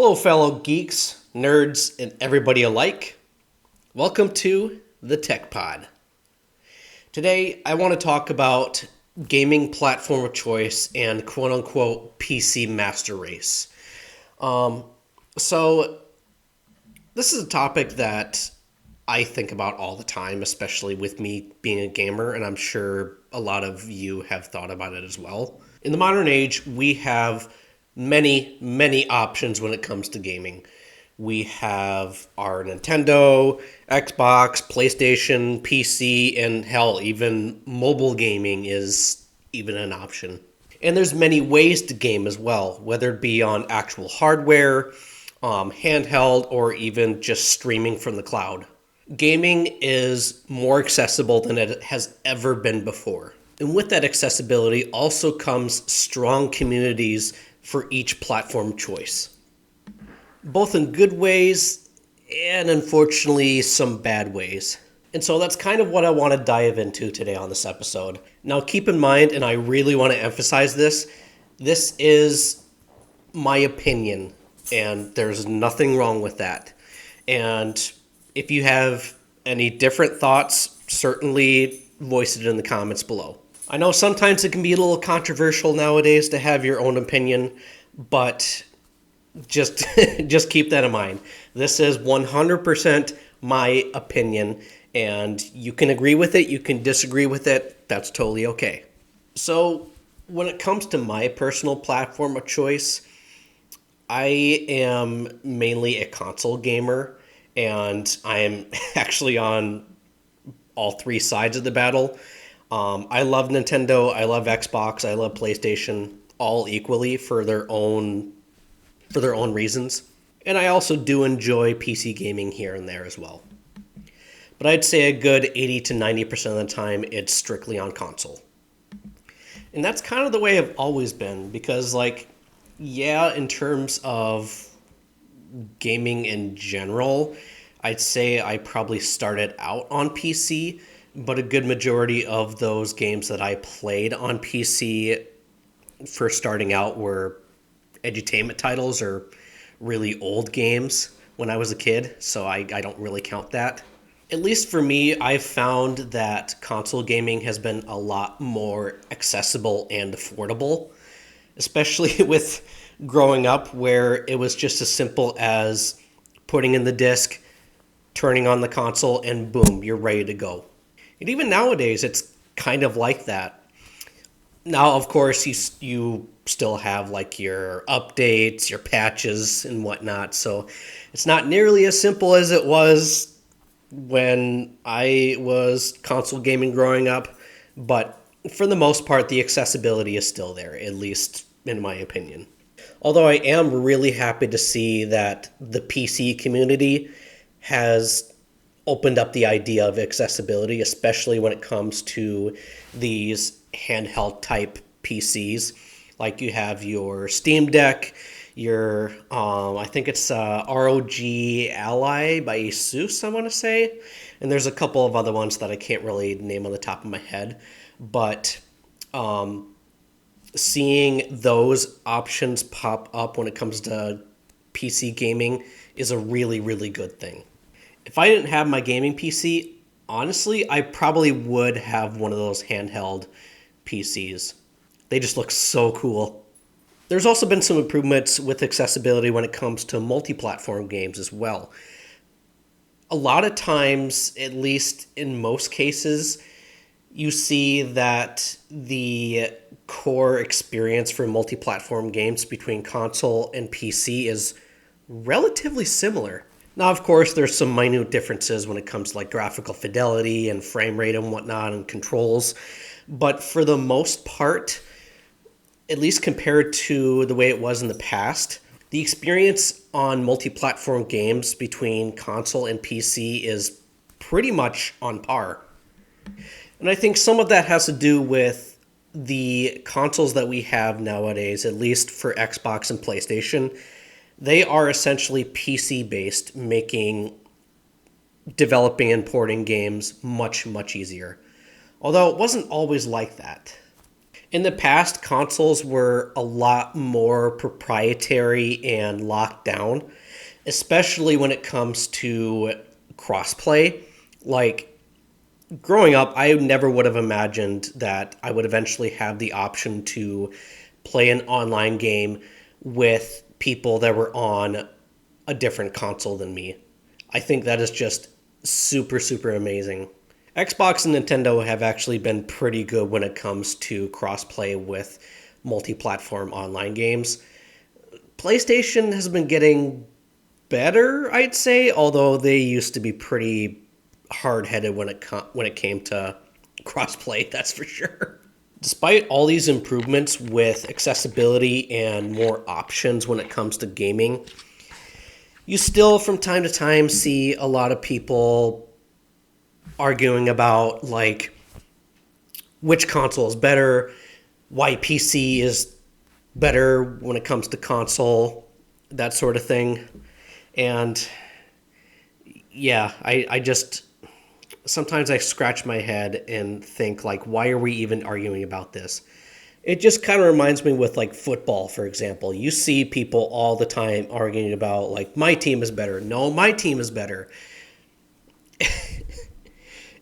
Hello, fellow geeks, nerds, and everybody alike. Welcome to the Tech Pod. Today, I want to talk about gaming platform of choice and quote unquote PC master race. So, this is a topic that I think about all the time, especially with me being a gamer, and I'm sure a lot of you have thought about it as well. In the modern age, we have many options when it comes to gaming. We have our Nintendo, Xbox, PlayStation, PC, and hell, even mobile gaming is even an option. And there's many ways to game as well, whether it be on actual hardware, handheld, or even just streaming from the cloud. Gaming is more accessible than it has ever been before. And with that accessibility also comes strong communities for each platform choice, both in good ways and unfortunately some bad ways. And so that's kind of what I want to dive into today on this episode. Now keep in mind, and I really want to emphasize this is my opinion, and there's nothing wrong with that. And if you have any different thoughts, certainly voice it in the comments below. I know sometimes it can be a little controversial nowadays to have your own opinion, but just just keep that in mind. This is 100% my opinion, and you can agree with it, you can disagree with it, that's totally okay. So, when it comes to my personal platform of choice, I am mainly a console gamer, and I am actually on all three sides of the battle. I love Nintendo, I love Xbox, I love PlayStation, all equally for their own reasons. And I also do enjoy PC gaming here and there as well. But I'd say a good 80 to 90% of the time it's strictly on console. And that's kind of the way I've always been because in terms of gaming in general, I'd say I probably started out on PC, but a good majority of those games that I played on PC first starting out were edutainment titles or really old games when I was a kid, so I don't really count that. At least for me, I've found that console gaming has been a lot more accessible and affordable, especially with growing up where it was just as simple as putting in the disc, turning on the console, and boom, you're ready to go. And even nowadays, it's kind of like that. Now, of course, you still have your updates, your patches, and whatnot, so it's not nearly as simple as it was when I was console gaming growing up, but for the most part, the accessibility is still there, at least in my opinion. Although I am really happy to see that the PC community has opened up the idea of accessibility, especially when it comes to these handheld type PCs. Like you have your Steam Deck, your I think it's ROG Ally by Asus, I want to say, and there's a couple of other ones that I can't really name on the top of my head, but seeing those options pop up when it comes to PC gaming is a really good thing. If I didn't have my gaming PC, honestly, I probably would have one of those handheld PCs. They just look so cool. There's also been some improvements with accessibility when it comes to multi-platform games as well. A lot of times, at least in most cases, you see that the core experience for multi-platform games between console and PC is relatively similar. Now, of course, there's some minute differences when it comes to graphical fidelity and frame rate and whatnot and controls. But for the most part, at least compared to the way it was in the past, the experience on multi-platform games between console and PC is pretty much on par. And I think some of that has to do with the consoles that we have nowadays, at least for Xbox and PlayStation. They are essentially PC-based, making developing and porting games much easier. Although it wasn't always like that. In the past, consoles were a lot more proprietary and locked down, especially when it comes to crossplay. Like growing up, I never would have imagined that I would eventually have the option to play an online game with people that were on a different console than me. I think that is just super, super amazing. Xbox and Nintendo have actually been pretty good when it comes to crossplay with multi platform online games. PlayStation has been getting better, I'd say, although they used to be pretty hard headed when it came to crossplay, that's for sure. Despite all these improvements with accessibility and more options when it comes to gaming, you still from time to time see a lot of people arguing about like which console is better, why PC is better when it comes to console, that sort of thing. And yeah, I just sometimes I scratch my head and think like, why are we even arguing about this? It just kind of reminds me with like football, for example. You see people all the time arguing about like my team is better. No, my team is better.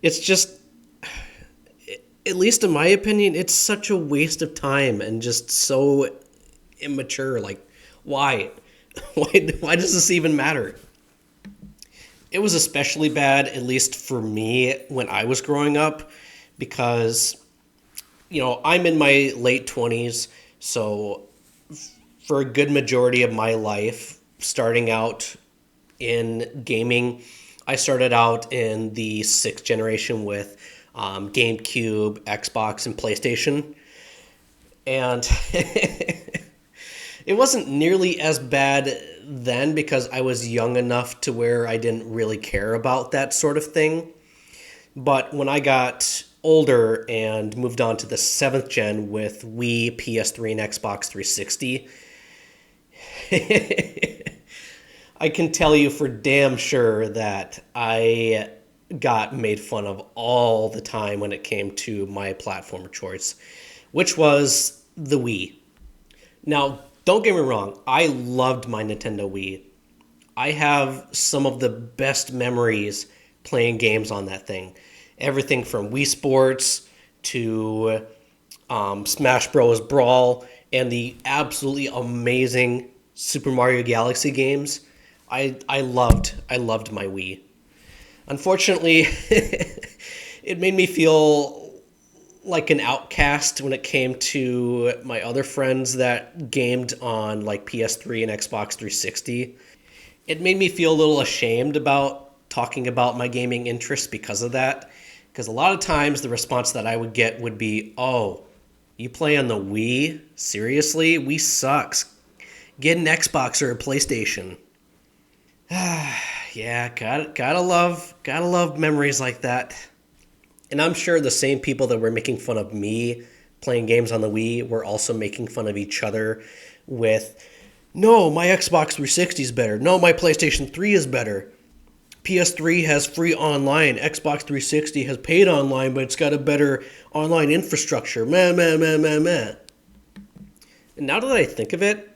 It's just, at least in my opinion, it's such a waste of time and just so immature. Like, why? Why does this even matter? It was especially bad, at least for me, when I was growing up, because, I'm in my late 20s, so for a good majority of my life, starting out in gaming, I started out in the sixth generation with GameCube, Xbox, and PlayStation. And it wasn't nearly as bad then because I was young enough to where I didn't really care about that sort of thing. But when I got older and moved on to the seventh gen with Wii, PS3, and Xbox 360, I can tell you for damn sure that I got made fun of all the time when it came to my platform of choice, which was the Wii. Now, don't get me wrong, I loved my Nintendo Wii. I have some of the best memories playing games on that thing. Everything from Wii Sports to Smash Bros. Brawl and the absolutely amazing Super Mario Galaxy games. I loved my Wii. Unfortunately, it made me feel like an outcast when it came to my other friends that gamed on like PS3 and Xbox 360. It made me feel a little ashamed about talking about my gaming interests because of that. Because a lot of times the response that I would get would be, "Oh, you play on the Wii? Seriously? Wii sucks. Get an Xbox or a PlayStation." Yeah, gotta love memories like that. And I'm sure the same people that were making fun of me playing games on the Wii were also making fun of each other with, no, my Xbox 360 is better. No, my PlayStation 3 is better. PS3 has free online. Xbox 360 has paid online, but it's got a better online infrastructure. Meh, meh, meh, meh, meh. And now that I think of it,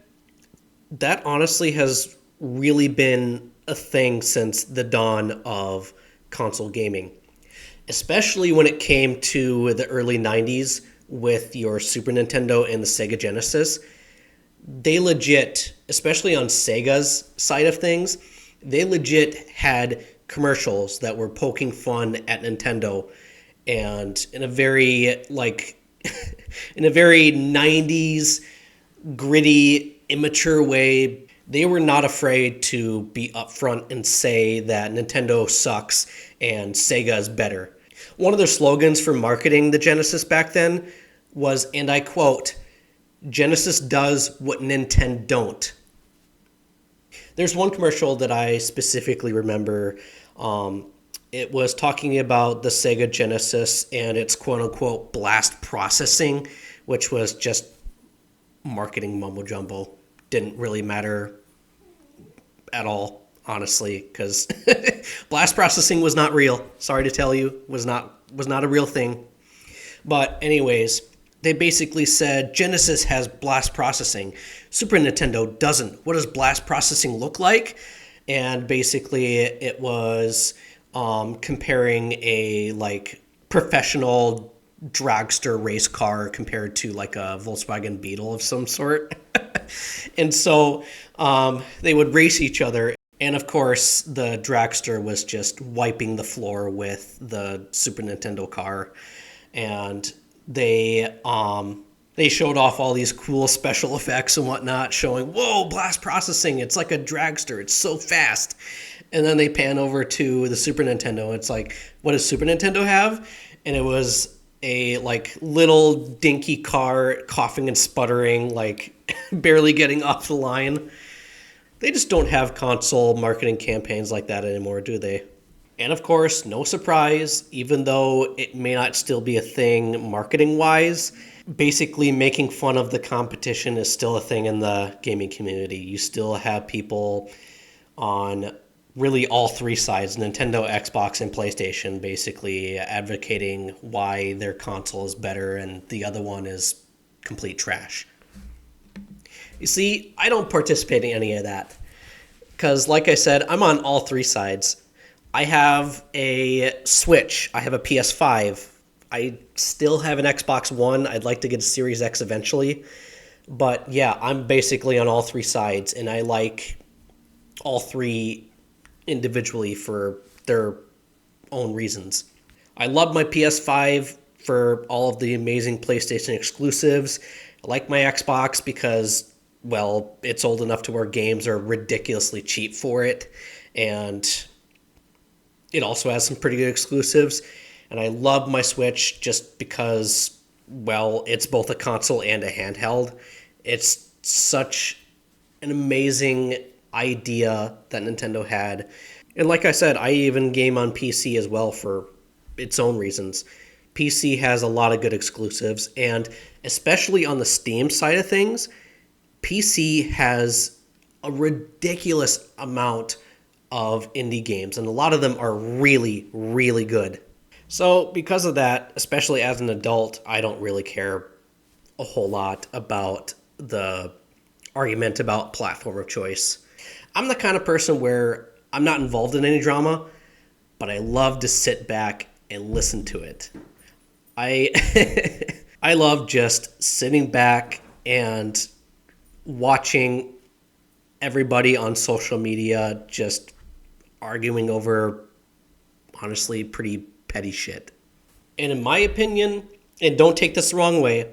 that honestly has really been a thing since the dawn of console gaming, especially when it came to the early 90s with your Super Nintendo and the Sega Genesis. They legit, especially on Sega's side of things, they legit had commercials that were poking fun at Nintendo and in a very like in a very 90s gritty immature way. They were not afraid to be upfront and say that Nintendo sucks and Sega is better. One of their slogans for marketing the Genesis back then was, and I quote, "Genesis does what Nintendo don't." There's one commercial that I specifically remember. It was talking about the Sega Genesis and its quote-unquote blast processing, which was just marketing mumbo jumbo. Didn't really matter at all, honestly, because blast processing was not real. Sorry to tell you, was not a real thing. But anyways, They basically said Genesis has blast processing, Super Nintendo doesn't. What does blast processing look like? And basically, it was comparing a like professional dragster race car compared to like a Volkswagen Beetle of some sort. And so they would race each other. And of course, the dragster was just wiping the floor with the Super Nintendo car. And they showed off all these cool special effects and whatnot, showing, whoa, blast processing. It's like a dragster. It's so fast. And then they pan over to the Super Nintendo. It's like, what does Super Nintendo have? And it was a like little dinky car coughing and sputtering, like barely getting off the line. They just don't have console marketing campaigns like that anymore, do they? And of course, no surprise, even though it may not still be a thing marketing wise, basically making fun of the competition is still a thing in the gaming community. You still have people on really all three sides, Nintendo, Xbox, and PlayStation, basically advocating why their console is better and the other one is complete trash. You see, I don't participate in any of that because, like I said, I'm on all three sides. I have a Switch. I have a PS5. I still have an Xbox One. I'd like to get a Series X eventually. But yeah, I'm basically on all three sides, and I like all three individually for their own reasons. I love my PS5 for all of the amazing PlayStation exclusives. I like my Xbox because, well, it's old enough to where games are ridiculously cheap for it. And it also has some pretty good exclusives. And I love my Switch just because, well, it's both a console and a handheld. It's such an amazing idea that Nintendo had. And like I said, I even game on PC as well for its own reasons. PC has a lot of good exclusives, and especially on the Steam side of things, PC has a ridiculous amount of indie games, and a lot of them are really, really good. So because of that, especially as an adult, I don't really care a whole lot about the argument about platform of choice. I'm the kind of person where I'm not involved in any drama, but I love to sit back and listen to it. I I love just sitting back and watching everybody on social media just arguing over honestly pretty petty shit. And in my opinion, and don't take this the wrong way,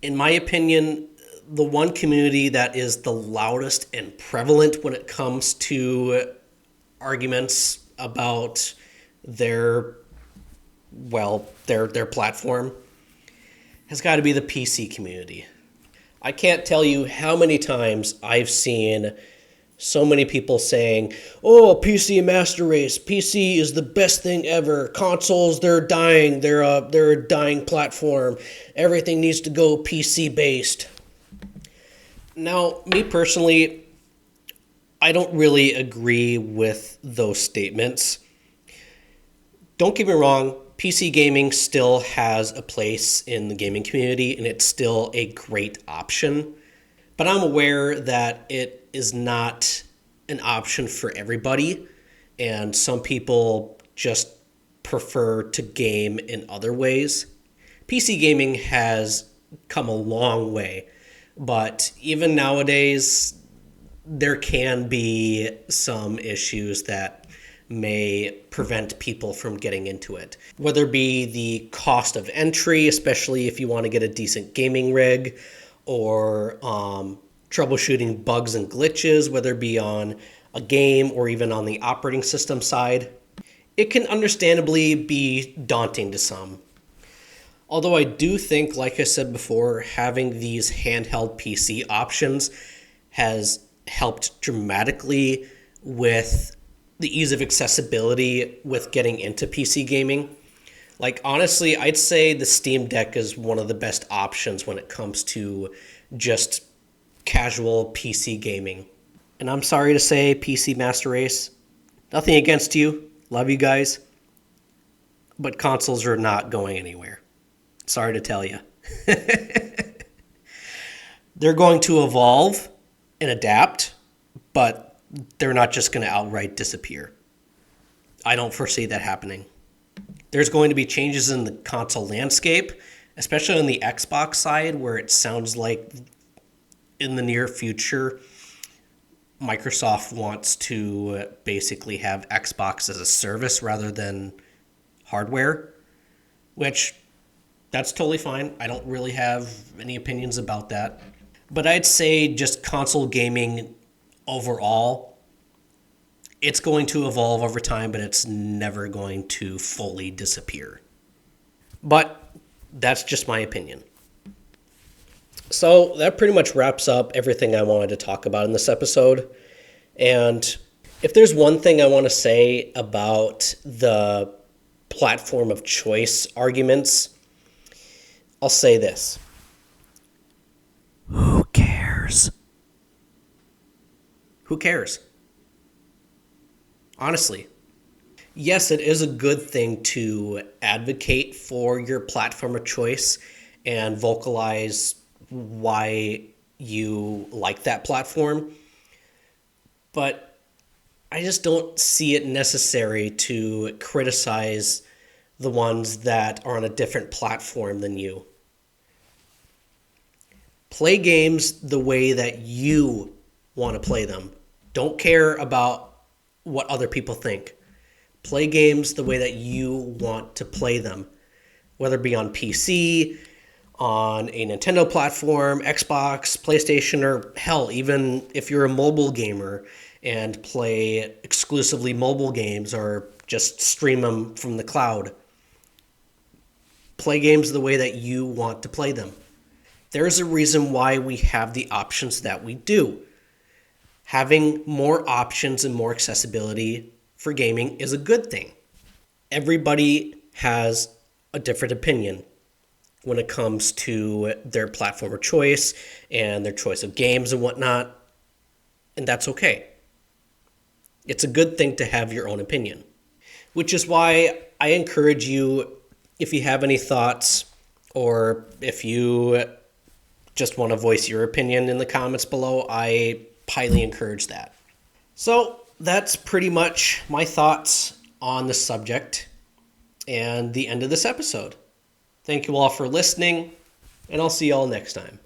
in my opinion, the one community that is the loudest and prevalent when it comes to arguments about their their platform has got to be the PC community. I can't tell you how many times I've seen so many people saying, "Oh, PC Master Race, PC is the best thing ever. Consoles, they're dying. They're a dying platform. Everything needs to go PC based." Now, me personally, I don't really agree with those statements. Don't get me wrong, PC gaming still has a place in the gaming community and it's still a great option. But I'm aware that it is not an option for everybody, and some people just prefer to game in other ways. PC gaming has come a long way, but even nowadays, there can be some issues that may prevent people from getting into it. Whether it be the cost of entry, especially if you want to get a decent gaming rig, or troubleshooting bugs and glitches, whether it be on a game or even on the operating system side. It can understandably be daunting to some. Although I do think, like I said before, having these handheld PC options has helped dramatically with the ease of accessibility with getting into PC gaming. Like, honestly, I'd say the Steam Deck is one of the best options when it comes to just casual PC gaming. And I'm sorry to say, PC Master Race, nothing against you. Love you guys. But consoles are not going anywhere. Sorry to tell you. They're going to evolve and adapt, but they're not just going to outright disappear. I don't foresee that happening. There's going to be changes in the console landscape, especially on the Xbox side, where it sounds like in the near future, Microsoft wants to basically have Xbox as a service rather than hardware, which that's totally fine. I don't really have any opinions about that. But I'd say just console gaming overall, it's going to evolve over time, but it's never going to fully disappear. But that's just my opinion. So that pretty much wraps up everything I wanted to talk about in this episode. And if there's one thing I want to say about the platform of choice arguments, I'll say this. Who cares? Who cares? Honestly. Yes, it is a good thing to advocate for your platform of choice and vocalize why you like that platform. But I just don't see it necessary to criticize the ones that are on a different platform than you. Play games the way that you want to play them. Don't care about what other people think. Play games the way that you want to play them, whether it be on PC, on a Nintendo platform, Xbox, PlayStation, or hell, even if you're a mobile gamer and play exclusively mobile games or just stream them from the cloud. Play games the way that you want to play them. There's a reason why we have the options that we do. Having more options and more accessibility for gaming is a good thing. Everybody has a different opinion when it comes to their platform of choice and their choice of games and whatnot, and that's okay. It's a good thing to have your own opinion, which is why I encourage you, if you have any thoughts or if you just want to voice your opinion in the comments below, I highly encourage that. So that's pretty much my thoughts on the subject and the end of this episode. Thank you all for listening, and I'll see you all next time.